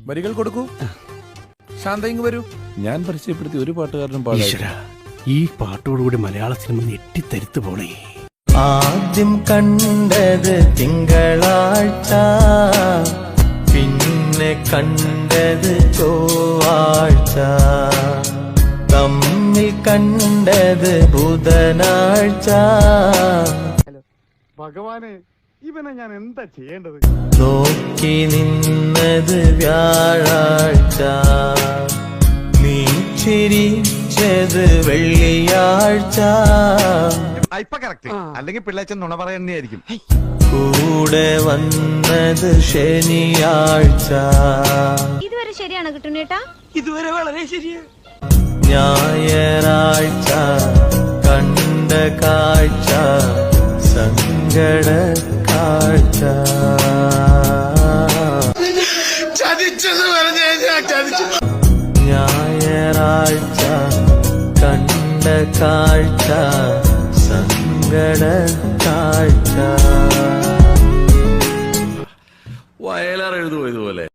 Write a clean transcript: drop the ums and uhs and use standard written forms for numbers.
വരികൾ കൊടുക്കൂ. ശാന്ത ഇങ്ങ് വരൂ. ഞാൻ പരിചയപ്പെടുത്തി ഒരു പാട്ടുകാരനും പാടില്ല. ഈ പാട്ടോടുകൂടി മലയാള സിനിമ ഞെട്ടിത്തരുത്തു പോണേ. ആദ്യം കണ്ടത് തിങ്കളാഴ്ച, പിന്നെ കണ്ടത് ചൊവ്വാഴ്ച, തമ്മിൽ കണ്ടത് ബുധനാഴ്ച. ഭഗവാനെ, ഇവനെ ഞാൻ എന്താ ചെയ്യേണ്ടത്? നോക്കി നിന്നത് വ്യാഴാഴ്ച, നീ ചിരിച്ചത് വെള്ളിയാഴ്ച, ഇപ്പൊ കറക്റ്റ്. അല്ലെങ്കിൽ പിള്ളേച്ചൻ നുണ പറയുന്നതായിരിക്കും. കൂടെ വന്നത് ശനിയാഴ്ച. ഇതുവരെ ശരിയാണ് കിട്ടുന്നേട്ടാ? ഇതുവരെ വളരെ ശരിയാ. ഞായറാഴ്ച കണ്ട കാഴ്ച സങ്കട കാഴ്ച. ഞായറാഴ്ച കണ്ട കാഴ്ച സങ്കട കാഴ്ച. വയലാർ എഴുതുമോ ഇതുപോലെ?